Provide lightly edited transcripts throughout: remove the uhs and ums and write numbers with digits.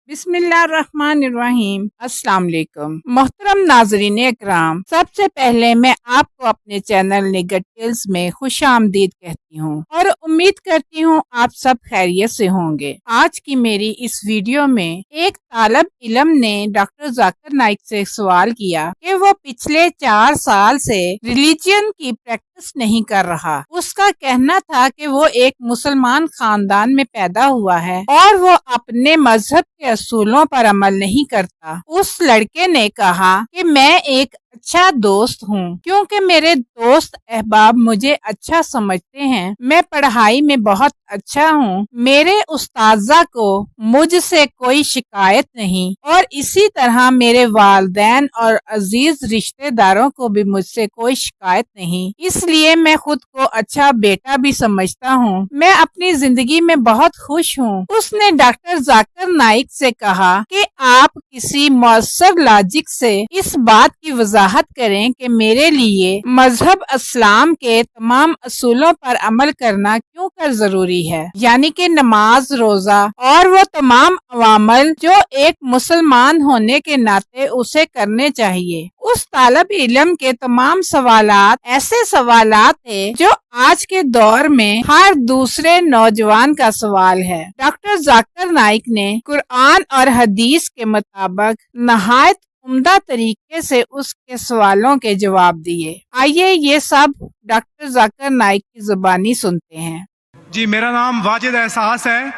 बिस्मिल्लाहिर्रहमानिर्रहीम। अस्सलाम वालेकुम। मोहतरम नाजरीन इकराम, सबसे पहले मैं आपको अपने चैनल निगर टेल्स में खुशामदीद कहती हूँ और उम्मीद करती हूँ आप सब खैरियत से होंगे। आज की मेरी इस वीडियो में एक तालब इल्म ने डॉक्टर जाकिर नाइक से सवाल किया कि वो पिछले 4 साल से रिलीजन की प्रैक्टिस नहीं कर रहा। उसका कहना था कि वो एक मुसलमान खानदान में पैदा हुआ है और वो अपने मजहब के असूलों पर अमल नहीं करता। उस लड़के ने कहा कि मैं एक अच्छा दोस्त हूँ क्योंकि मेरे दोस्त अहबाब मुझे अच्छा समझते हैं। मैं पढ़ाई में बहुत अच्छा हूँ। मेरे उस्ताजा को मुझसे कोई शिकायत नहीं और इसी तरह मेरे वालिदैन और अजीज रिश्तेदारों को भी मुझसे कोई शिकायत नहीं। इसलिए मैं खुद को अच्छा बेटा भी समझता हूँ। मैं अपनी जिंदगी में बहुत खुश हूँ। उसने डॉक्टर जाकिर नाइक से कहा कि आप किसी मौसर लॉजिक से इस बात की वजाहत करें कि मेरे लिए मजहब इस्लाम के तमाम असूलों पर अमल करना क्यों कर जरूरी है, यानी कि नमाज, रोजा और वो तमाम अवामल जो एक मुसलमान होने के नाते उसे करने चाहिए। उस तालब इल्म के तमाम सवालात ऐसे सवालात थे जो आज के दौर में हर दूसरे नौजवान का सवाल है। डॉक्टर जाकिर नाइक ने कुरान और हदीस के मुताबिक नहायत उम्दा तरीके से उसके सवालों के जवाब दिए। आइए ये सब डॉक्टर जाकिर नाइक की जुबानी सुनते हैं। जी, मेरा नाम वाजिद एहसास है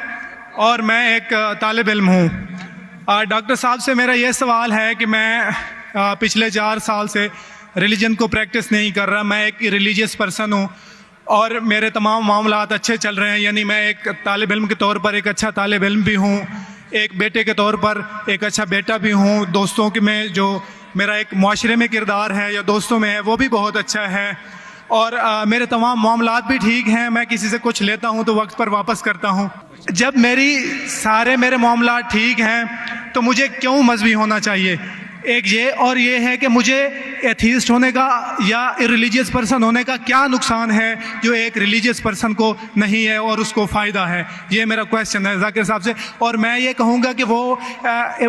और मैं एक तालिब इल्म हूँ। डॉक्टर साहब से मेरा ये सवाल है कि मैं पिछले 4 साल से रिलीजन को प्रैक्टिस नहीं कर रहा। मैं एक रिलीजियस पर्सन हूँ और मेरे तमाम मामलात अच्छे चल रहे हैं, यानी मैं एक तालिब इल्म के तौर पर एक अच्छा तालिब इल्म भी हूँ, एक बेटे के तौर पर एक अच्छा बेटा भी हूँ। दोस्तों के में जो मेरा एक मुआशरे में किरदार है या दोस्तों में है वो भी बहुत अच्छा है और मेरे तमाम मामलात भी ठीक हैं। मैं किसी से कुछ लेता हूँ तो वक्त पर वापस करता हूँ। जब मेरे मामलात ठीक हैं तो मुझे क्यों मजहबी होना चाहिए? एक ये और ये है कि मुझे एथीस्ट होने का या रिलीजियस पर्सन होने का क्या नुकसान है जो एक रिलीजियस पर्सन को नहीं है और उसको फ़ायदा है? ये मेरा क्वेश्चन है जाकिर साहब से। और मैं ये कहूँगा कि वो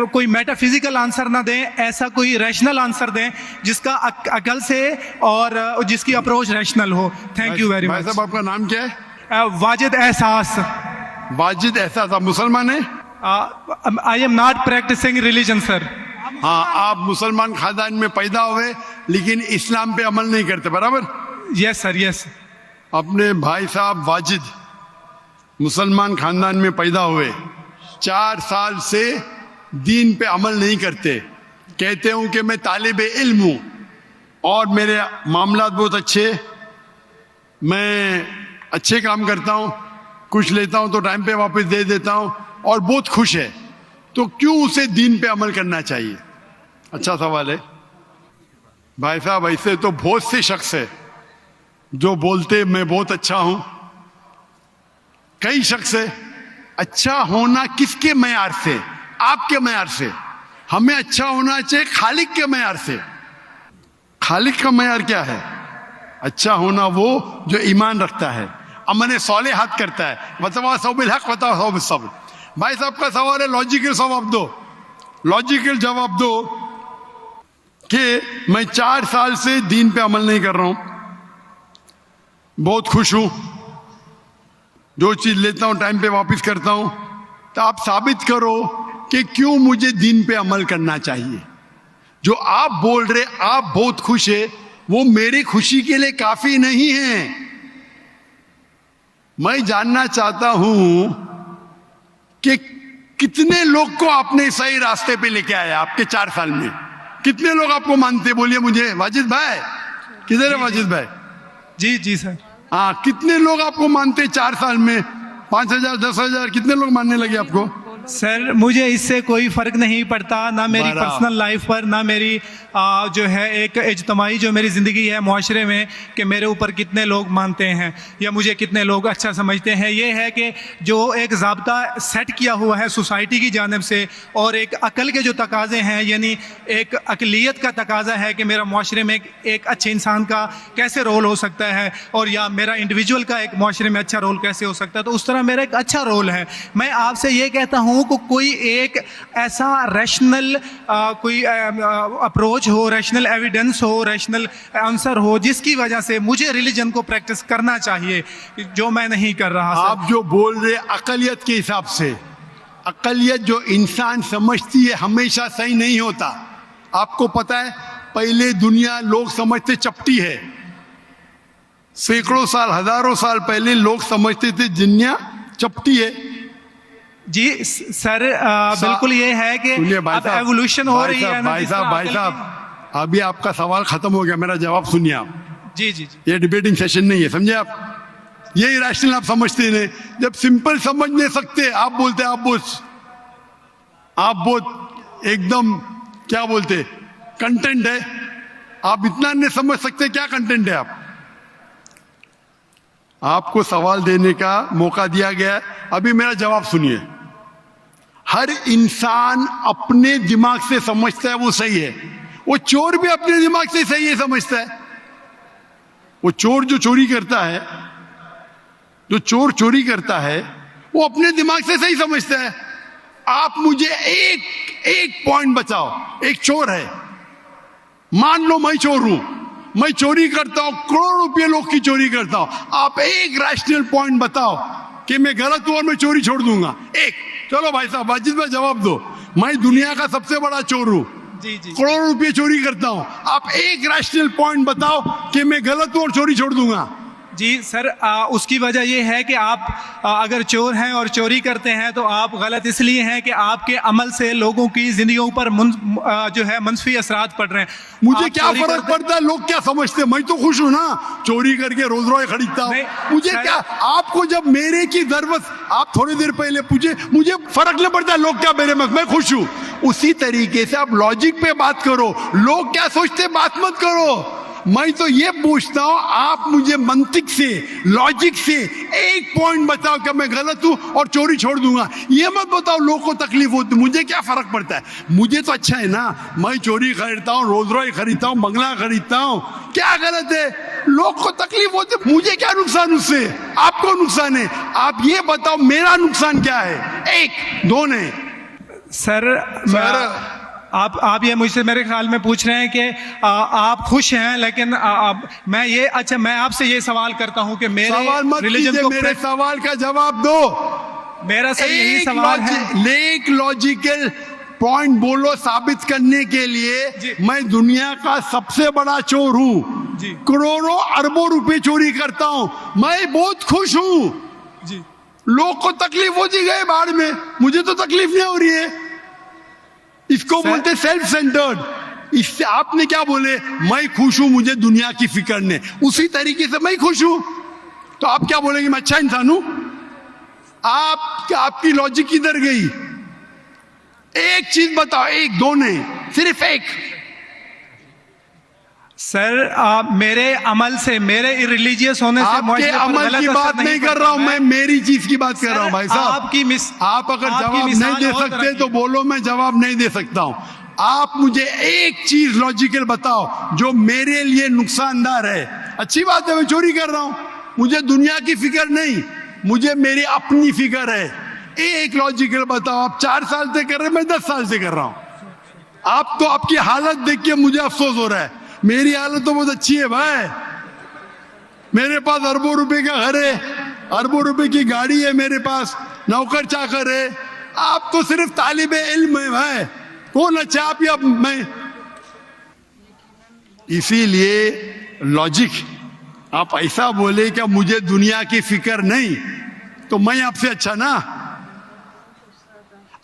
कोई मेटाफिजिकल आंसर ना दें, ऐसा कोई रैशनल आंसर दें जिसका अकल से और जिसकी अप्रोच रैशनल हो। Thank you very much. साहब, आपका नाम क्या है? वाजिद एहसास। वाजिद एहसास, आप मुसलमान हैं? I am not practising religion sir. हाँ, आप मुसलमान खानदान में पैदा हुए लेकिन इस्लाम पे अमल नहीं करते, बराबर? Yes sir, yes. अपने भाई साहब वाजिद मुसलमान खानदान में पैदा हुए, 4 साल से दीन पे अमल नहीं करते, कहते हूँ कि मैं तालिब इल्म हूँ और मेरे मामलात बहुत अच्छे, मैं अच्छे काम करता हूँ, कुछ लेता हूँ तो टाइम पे वापस दे देता हूँ और बहुत खुश है, तो क्यों उसे दीन पे अमल करना चाहिए? अच्छा सवाल है भाई साहब। ऐसे तो बहुत से शख्स है जो बोलते मैं बहुत अच्छा हूं। कई शख्स है। अच्छा होना किसके मयार से? आपके मयार से। हमें अच्छा होना चाहिए खालिक के मयार से। खालिक का मयार क्या है? अच्छा होना वो जो ईमान रखता है, अमल सौलेहात करता है। वतवासौ बिल हक वतवासौ बिस सब्र। भाई साहब का सवाल है, लॉजिकल जवाब दो, लॉजिकल जवाब दो कि मैं 4 साल से दीन पे अमल नहीं कर रहा हूं, बहुत खुश हूं, जो चीज लेता हूं टाइम पे वापस करता हूं, तो आप साबित करो कि क्यों मुझे दीन पे अमल करना चाहिए। जो आप बोल रहे आप बहुत खुश है, वो मेरी खुशी के लिए काफी नहीं है। मैं जानना चाहता हूं कि कितने लोग को आपने सही रास्ते पे लेके आया आपके 4 साल में? कितने लोग आपको मानते? बोलिए मुझे। वाजिद भाई किधर है? वाजिद भाई जी जी सर। हाँ, कितने लोग आपको मानते 4 साल में? 5,000, 10,000, कितने लोग मानने लगे आपको? सर मुझे इससे कोई फ़र्क नहीं पड़ता, ना मेरी पर्सनल लाइफ पर, ना मेरी जो है एक इज्तमाही जो मेरी ज़िंदगी है मुआशरे में, कि मेरे ऊपर कितने लोग मानते हैं या मुझे कितने लोग अच्छा समझते हैं। ये है कि जो एक ज़ाब्ता सेट किया हुआ है सोसाइटी की जानिब से और एक अकल के जो तकाज़े हैं, यानी एक अकलियत का तकाज़ा है कि मेरा मुआशरे में एक अच्छे इंसान का कैसे रोल हो सकता है और या मेरा इंडिविजुअल का एक मुआशरे में अच्छा रोल कैसे हो सकता है, तो उस तरह मेरा एक अच्छा रोल है। मैं आपसे ये कहता हूँ लोगों को कोई एक ऐसा रैशनल कोई अप्रोच हो, रैशनल एविडेंस हो, रैशनल आंसर हो जिसकी वजह से मुझे रिलीजन को प्रैक्टिस करना चाहिए, जो मैं नहीं कर रहा। आप जो बोल रहे अकलियत के हिसाब से, अकलियत जो इंसान समझती है हमेशा सही नहीं होता। आपको पता है पहले दुनिया लोग समझते चपटी है, सैकड़ों साल हजारों साल पहले लोग समझते थे दुनिया चपटी है। जी सर, बिल्कुल ये है कि अब एवोल्यूशन हो रही है। भाई साहब अभी आपका सवाल खत्म हो गया, मेरा जवाब सुनिए आप। जी जी जी। ये डिबेटिंग सेशन नहीं है, समझे आप? यही रैशनल आप समझते हैं। जब सिंपल समझ नहीं सकते आप बोलते आप बहुत एकदम क्या बोलते कंटेंट है। आप इतना नहीं समझ सकते क्या कंटेंट है। आपको सवाल देने का मौका दिया गया है, अभी मेरा जवाब सुनिए। हर इंसान अपने दिमाग से समझता है वो सही है। वो चोर भी अपने दिमाग से सही है समझता है। वो चोर जो चोरी करता है, जो चोर चोरी करता है वो अपने दिमाग से सही समझता है। आप मुझे एक पॉइंट बताओ, एक चोर है, मान लो मैं चोर हूं, मैं चोरी करता हूं, करोड़ों रुपए लोग की चोरी करता हूं। आप एक रैशनल पॉइंट बताओ कि मैं गलत हूं और मैं चोरी छोड़ दूंगा। एक, चलो भाई साहब वाजिद भाई जवाब दो। मैं दुनिया का सबसे बड़ा चोर हूं, जी जी, करोड़ों रुपए चोरी करता हूं। आप एक रैशनल पॉइंट बताओ कि मैं गलत हूं और चोरी छोड़ दूंगा। जी सर, उसकी वजह यह है कि आप अगर चोर हैं और चोरी करते हैं तो आप गलत इसलिए हैं कि आपके अमल से लोगों की जिंदगियों पर जो है मनफी असरात पड़ रहे हैं। मुझे क्या फर्क पड़ता है लोग क्या समझते हैं? मैं तो खुश हूं ना, चोरी करके रोज रोज खरीदता हूं। मुझे क्या, आपको जब मेरे की जरूरत, आप थोड़ी देर पहले पूछे, मुझे फर्क नहीं पड़ता लोग क्या मेरे में, मैं खुश हूं। उसी तरीके से आप लॉजिक पे बात करो, लोग क्या सोचते बात मत करो। मैं तो ये पूछता हूं आप मुझे मंतिक से, लॉजिक से एक पॉइंट बताओ कि मैं गलत हूं और चोरी छोड़ दूंगा। ये मत बताओ लोगों को तकलीफ होती, मुझे क्या फर्क पड़ता है। मुझे तो अच्छा है ना, मैं चोरी खरीदता हूं, रोज रोज खरीदता हूं, बंगला खरीदता हूं, क्या गलत है? लोग को तकलीफ होती, मुझे क्या नुकसान उससे? आपको नुकसान है। आप ये बताओ मेरा नुकसान क्या है? एक दो ने सर आप ये मुझसे मेरे ख्याल में पूछ रहे हैं कि आप खुश हैं, लेकिन मैं आपसे ये सवाल करता हूं कि मेरे सवाल मत रिलीजन को, मेरे सवाल का जवाब दो। मेरा सर यही सवाल है। एक लॉजिकल पॉइंट बोलो साबित करने के लिए। मैं दुनिया का सबसे बड़ा चोर हूं, करोड़ों अरबों रुपए चोरी करता हूं, मैं बहुत खुश हूं। जी, लोग को तकलीफ होती गए बाढ़ में, मुझे तो तकलीफ नहीं हो रही है। इसको बोलते सेल्फ सेंटर्ड। इससे आपने क्या बोले, मैं खुश हूं, मुझे दुनिया की फिक्र नहीं। उसी तरीके से मैं खुश हूं तो आप क्या बोलेंगे, मैं अच्छा इंसान हूं? आपकी लॉजिक किधर गई? एक चीज बताओ, एक दो नहीं, सिर्फ एक। सर मेरे अमल से, मेरे रिलीजियस होने से, आपके अमल की बात नहीं कर रहा हूं मैं, मेरी चीज की बात कर रहा हूं। भाई साहब आप अगर जवाब नहीं दे सकते तो बोलो, मैं जवाब नहीं दे सकता हूं। आप मुझे एक चीज लॉजिकल बताओ जो मेरे लिए नुकसानदार है। अच्छी बात है, मैं चोरी कर रहा हूं, मुझे दुनिया की फिक्र नहीं, मुझे मेरी अपनी फिक्र है। एक लॉजिकल बताओ। आप 4 साल से कर रहे, मैं 10 साल से कर रहा हूं। आप तो आपकी हालत देख के मुझे अफसोस हो रहा है। मेरी हालत तो बहुत अच्छी है भाई, मेरे पास अरबों रुपए का घर है, अरबों रुपए की गाड़ी है मेरे पास, नौकर चाकर है। आप तो सिर्फ तालिबे इल्म है भाई, कौन अच्छा आप या मैं? इसीलिए लॉजिक, आप ऐसा बोले क्या मुझे दुनिया की फिक्र नहीं, तो मैं आपसे अच्छा ना।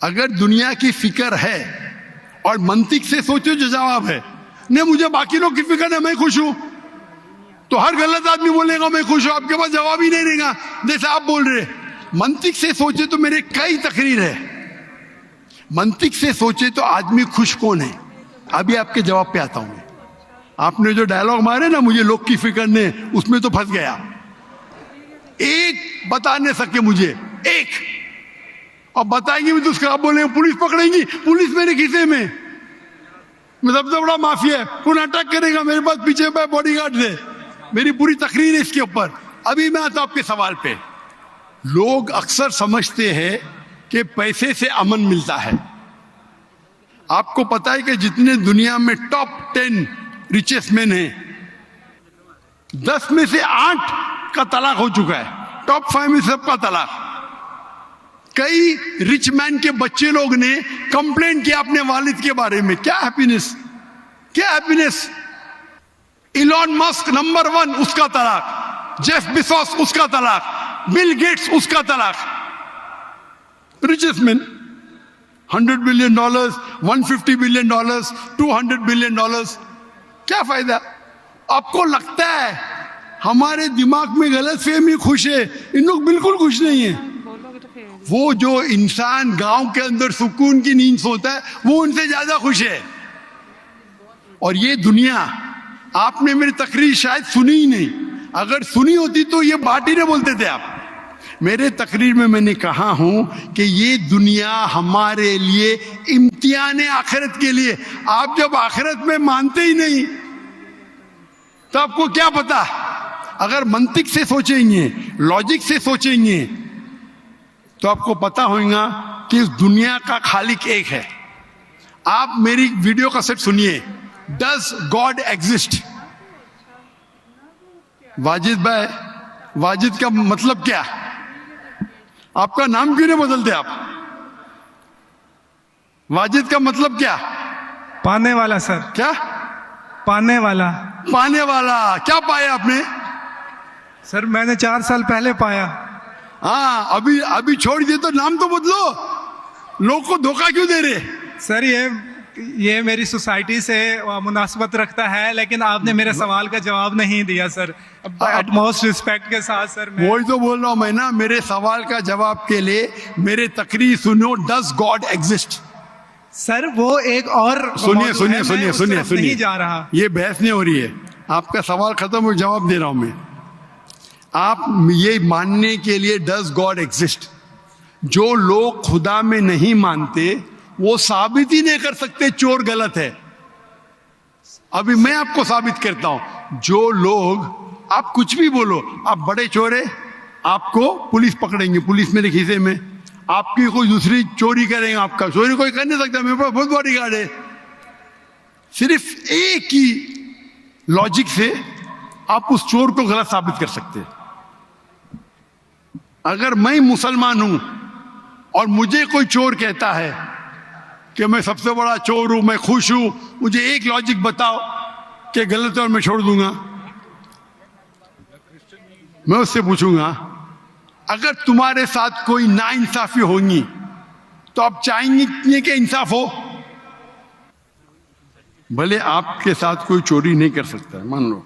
अगर दुनिया की फिक्र है और मंतिक से सोचो जो जवाब है, नहीं मुझे बाकी लोग की फिक्र है, मैं खुश हूं, तो हर गलत आदमी बोलेगा मैं खुश हूं, आपके पास जवाब ही नहीं रहेगा जैसे आप बोल रहे। मंतिक से सोचे तो मेरे कई तकरीर है, मंतिक से सोचे तो आदमी खुश कौन है। अभी आपके जवाब पे आता हूं। आपने जो डायलॉग मारे ना मुझे लोग की फिक्र नहीं, उसमें तो फंस गया। एक बता नहीं सके मुझे, एक, और बताएंगे भी तो उसका आप बोलेंगे पुलिस पकड़ेंगी, पुलिस मेरे खीसे में, मैं सबसे बड़ा माफिया है, कौन अटैक करेगा, मेरे पास पीछे पे बॉडीगार्ड है। मेरी पूरी तकरीर है इसके ऊपर। अभी मैं आता हूं आपके सवाल पे। लोग अक्सर समझते हैं कि पैसे से अमन मिलता है। आपको पता है कि जितने दुनिया में टॉप 10 रिचेस्ट मैन हैं, 10 में से 8 का तलाक हो चुका है। टॉप 5 में सबका तलाक। कई रिच मैन के बच्चे लोग ने कंप्लेंट किया अपने वालिद के बारे में। क्या हैप्पीनेस, क्या हैप्पीनेस। इलॉन मस्क नंबर 1, उसका तलाक। जेफ बेजोस, उसका तलाक। बिल गेट्स, उसका तलाक। Richest man, $100 billion, $150 billion, $200 billion. क्या फायदा? आपको लगता है हमारे दिमाग में गलतफहमी खुश है, इन लोग बिल्कुल खुश नहीं है। वो जो इंसान गांव के अंदर सुकून की नींद सोता है, वो उनसे ज्यादा खुश है। और ये दुनिया, आपने मेरी तकरीर शायद सुनी ही नहीं। अगर सुनी होती तो ये बात ही नहीं बोलते थे आप। मेरे तकरीर में मैंने कहा हूं कि ये दुनिया हमारे लिए इम्तिहान है आखिरत के लिए। आप जब आखिरत में मानते ही नहीं तो आपको क्या पता। अगर मंतिक से सोचेंगे, लॉजिक से सोचेंगे, तो आपको पता होगा कि इस दुनिया का खालिक एक है। आप मेरी वीडियो का सेट सुनिए, डज गॉड एग्जिस्ट। वाजिद भाई, वाजिद का मतलब क्या? आपका नाम क्यों नहीं बदलते आप? वाजिद का मतलब क्या? पाने वाला सर। क्या? पाने वाला। पाने वाला। क्या पाया आपने? सर मैंने 4 साल पहले पाया। हाँ, अभी छोड़ दिए तो नाम तो बदलो। लोग को धोखा क्यों दे रहे? सर ये मेरी सोसाइटी से मुनासबत रखता है, लेकिन आपने मेरे सवाल का जवाब नहीं दिया सर। अटमोस्ट रिस्पेक्ट के साथ सर। वही तो बोल रहा हूं मैं ना, मेरे सवाल का जवाब के लिए मेरे तकरीर सुनो। Does God exist? सर वो एक और सुनिए नहीं जा रहा। ये बहस नहीं हो रही है। आपका सवाल खत्म हो, जवाब दे रहा हूं मैं। आप ये मानने के लिए डज गॉड एग्जिस्ट, जो लोग खुदा में नहीं मानते वो साबित ही नहीं कर सकते चोर गलत है। अभी मैं आपको साबित करता हूं। जो लोग, आप कुछ भी बोलो, आप बड़े चोर है, आपको पुलिस पकड़ेंगे, पुलिस मेरे खीसे में। आपकी कोई दूसरी चोरी करेंगे, आपका चोरी कोई कर नहीं सकता, मेरे पास बहुत बड़ी गार्ड है। सिर्फ एक ही लॉजिक से आप उस चोर को गलत साबित कर सकते हैं। अगर मैं मुसलमान हूं और मुझे कोई चोर कहता है कि मैं सबसे बड़ा चोर हूं, मैं खुश हूं, मुझे एक लॉजिक बताओ कि गलत है और मैं छोड़ दूंगा। मैं उससे पूछूंगा, अगर तुम्हारे साथ कोई नाइंसाफी होगी तो आप चाहेंगे कि इंसाफ हो? भले आपके साथ कोई चोरी नहीं कर सकता, मान लो,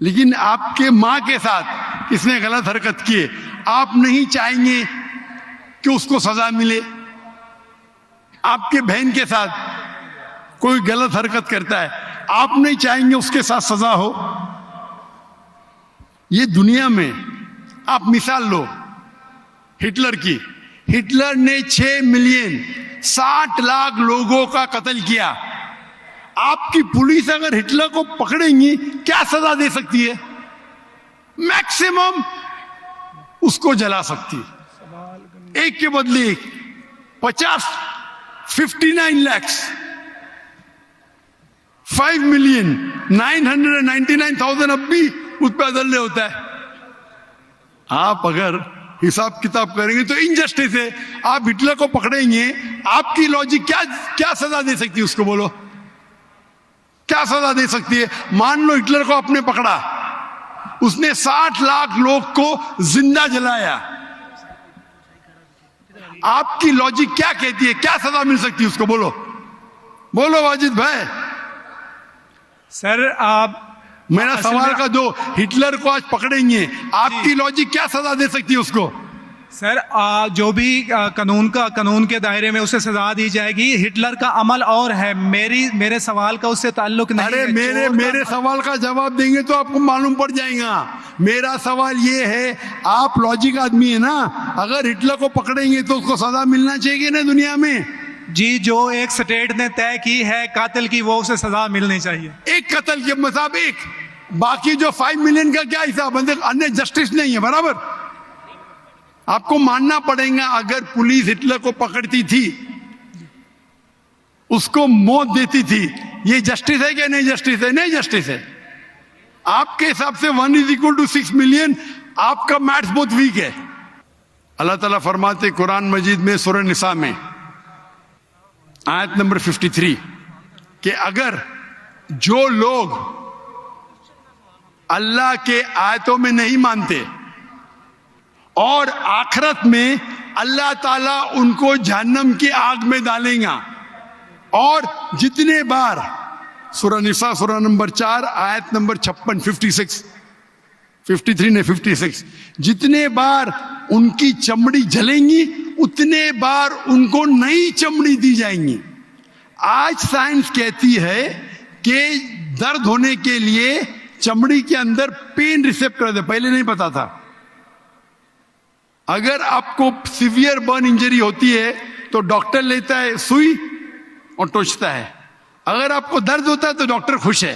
लेकिन आपके मां के साथ किसने गलत हरकत की है, आप नहीं चाहेंगे कि उसको सजा मिले? आपके बहन के साथ कोई गलत हरकत करता है, आप नहीं चाहेंगे उसके साथ सजा हो? ये दुनिया में आप मिसाल लो हिटलर की। हिटलर ने 6 मिलियन 60 लाख लोगों का कत्ल किया। आपकी पुलिस अगर हिटलर को पकड़ेंगी क्या सजा दे सकती है? मैक्सिमम उसको जला सकती है। एक के बदले एक 59 लाख 5,999,000 अब भी उस पर अदल्य होता है। आप अगर हिसाब किताब करेंगे तो इनजस्टिस है। आप हिटलर को पकड़ेंगे, आपकी लॉजिक क्या सजा दे सकती है उसको? बोलो, क्या सजा दे सकती है? मान लो हिटलर को आपने पकड़ा, उसने 60 लाख लोग को जिंदा जलाया, आपकी लॉजिक क्या कहती है? क्या सजा मिल सकती है उसको? बोलो बोलो वाजिद भाई। सर आप मेरा सवाल का दो, हिटलर को आज पकड़ेंगे, आपकी लॉजिक क्या सजा दे सकती है उसको? सर जो भी कानून के दायरे में उसे सजा दी जाएगी। हिटलर का अमल और है, मेरे सवाल का उससे ताल्लुक नहीं। अरे मेरे सवाल का जवाब देंगे तो आपको मालूम पड़ जाएगा। मेरा सवाल ये है, आप लॉजिक आदमी है ना, अगर हिटलर को पकड़ेंगे तो उसको सजा मिलना चाहिए ना दुनिया में? जी, जो एक स्टेट ने तय की है कातिल की, वो उसे सजा मिलनी चाहिए। एक कत्ल के मतलब एक, बाकी जो 5 मिलियन का क्या हिसाब? अन्य जस्टिस नहीं है, बराबर? आपको मानना पड़ेगा, अगर पुलिस हिटलर को पकड़ती थी, उसको मौत देती थी, ये जस्टिस है क्या? नहीं जस्टिस है, नहीं जस्टिस है। आपके हिसाब से 1=6 मिलियन, आपका मैथ्स बहुत वीक है। अल्लाह ताला फरमाते कुरान मजीद में सूरह निसा में आयत नंबर 53 कि अगर जो लोग अल्लाह के आयतों में नहीं मानते और आखिरत में अल्लाह ताला उनको जहन्नम की आग में डालेगा, और जितने बार, सूरह निसा सूरह नंबर 4 आयत नंबर 56, 53 ने 56, जितने बार उनकी चमड़ी जलेंगी उतने बार उनको नई चमड़ी दी जाएंगी। आज साइंस कहती है कि दर्द होने के लिए चमड़ी के अंदर पेन रिसेप्टर है, पहले नहीं पता था। अगर आपको सीवियर बर्न इंजरी होती है तो डॉक्टर लेता है सुई और टोचता है। अगर आपको दर्द होता है तो डॉक्टर खुश है,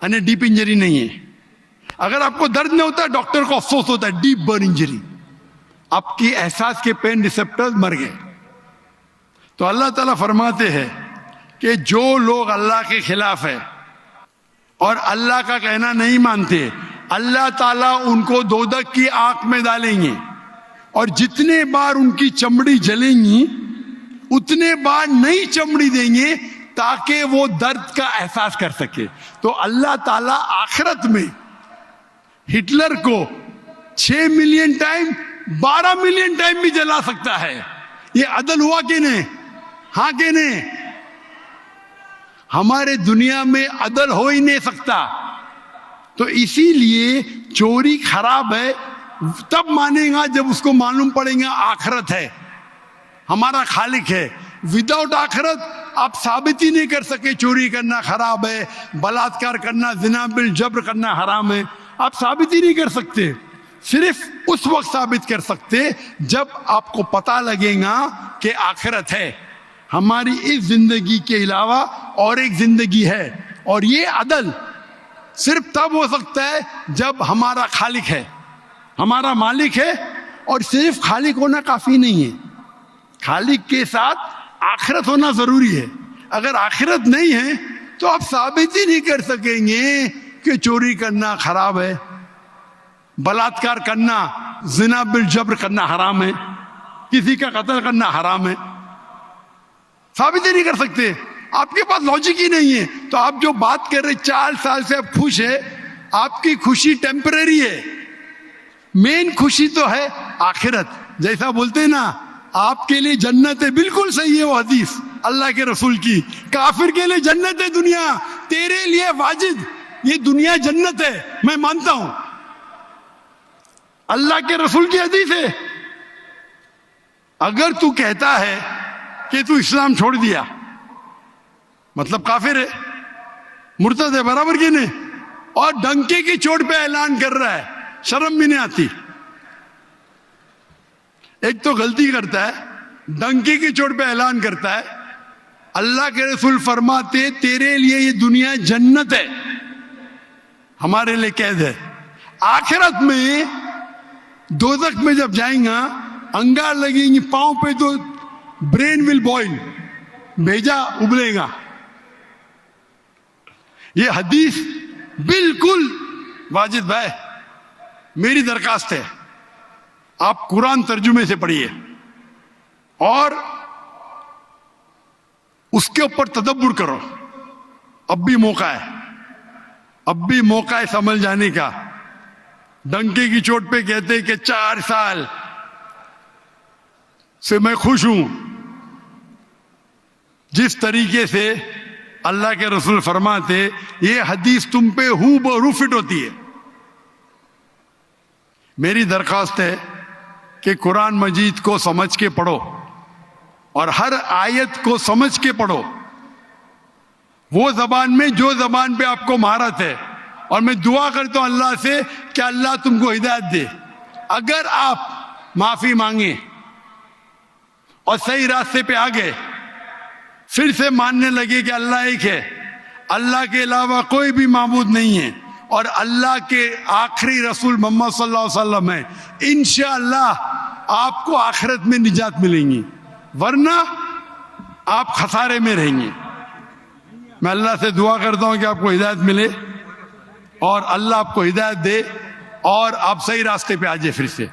यानी डीप इंजरी नहीं है। अगर आपको दर्द नहीं होता डॉक्टर को अफसोस होता है, डीप बर्न इंजरी, आपकी एहसास के पेन रिसेप्टर्स मर गए। तो अल्लाह ताला फरमाते हैं कि जो लोग अल्लाह के खिलाफ है और अल्लाह का कहना नहीं मानते, अल्लाह ताला उनको दोजख की आग में डालेंगे, और जितने बार उनकी चमड़ी जलेंगी उतने बार नई चमड़ी देंगे ताकि वो दर्द का एहसास कर सके। तो अल्लाह ताला आखिरत में हिटलर को 6 मिलियन टाइम, 12 मिलियन टाइम भी जला सकता है। ये अदल हुआ कि नहीं? हाँ कि नहीं? हमारे दुनिया में अदल हो ही नहीं सकता। तो इसीलिए चोरी खराब है तब मानेगा जब उसको मालूम पड़ेगा आखिरत है, हमारा खालिक है। विदाउट आखिरत आप साबित ही नहीं कर सके चोरी करना खराब है, बलात्कार करना, जिना बिल जब्र करना हराम है, आप साबित ही नहीं कर सकते। सिर्फ उस वक्त साबित कर सकते जब आपको पता लगेगा कि आखिरत है, हमारी इस जिंदगी के अलावा और एक जिंदगी है। और ये अदल सिर्फ तब हो सकता है जब हमारा खालिक है, हमारा मालिक है। और सिर्फ खालिक होना काफी नहीं है, खालिक के साथ आखिरत होना जरूरी है। अगर आखिरत नहीं है तो आप साबित ही नहीं कर सकेंगे कि चोरी करना खराब है, बलात्कार करना, जिना बिल जब्र करना हराम है, किसी का कत्ल करना हराम है। साबित ही नहीं कर सकते, आपके पास लॉजिक ही नहीं है। तो आप जो बात कर रहे 4 साल से आप खुश है, आपकी खुशी टेम्परेरी है, मेन खुशी तो है आखिरत। जैसा बोलते हैं ना, आपके लिए जन्नत है, बिल्कुल सही है वो हदीस अल्लाह के रसूल की। काफिर के लिए जन्नत है दुनिया, तेरे लिए वाजिद ये दुनिया जन्नत है, मैं मानता हूं, अल्लाह के रसूल की हदीस है। अगर तू कहता है कि तू इस्लाम छोड़ दिया, मतलब काफिर है, मुर्तद है, बराबर की नहीं, और डंके की चोट पे ऐलान कर रहा है, शर्म भी नहीं आती। एक तो गलती करता है, डंके की चोट पे ऐलान करता है। अल्लाह के रसूल फरमाते तेरे लिए ये दुनिया जन्नत है, हमारे लिए कैद है। आखिरत में दोजख में जब जाएगा, अंगार लगेंगी पांव पे तो ब्रेन विल बॉइल, भेजा उबलेगा। ये हदीस बिल्कुल वाजिद भाई, मेरी दरखास्त है आप कुरान तर्जुमे से पढ़िए और उसके ऊपर तदब्बुर करो। अब भी मौका है, अब भी मौका है समझ जाने का। डंके की चोट पे कहते कि 4 साल से मैं खुश हूं। जिस तरीके से अल्लाह के रसूल फरमाते, ये हदीस तुम पे हूबहू फिट होती है। मेरी दरखास्त है कि कुरान मजीद को समझ के पढ़ो और हर आयत को समझ के पढ़ो, वो जबान में जो जबान पे आपको महारत है। और मैं दुआ करता हूं अल्लाह से कि अल्लाह तुमको हिदायत दे। अगर आप माफी मांगे और सही रास्ते पे आ गए, फिर से मानने लगे कि अल्लाह एक है, अल्लाह के अलावा कोई भी माबूद नहीं है और अल्लाह के आखिरी रसूल मोहम्मद सल्लल्लाहु अलैहि वसल्लम है, इंशाअल्लाह आपको आखिरत में निजात मिलेंगी, वरना आप खसारे में रहेंगे। मैं अल्लाह से दुआ करता हूं कि आपको हिदायत मिले और अल्लाह आपको हिदायत दे और आप सही रास्ते पे आ जाए फिर से।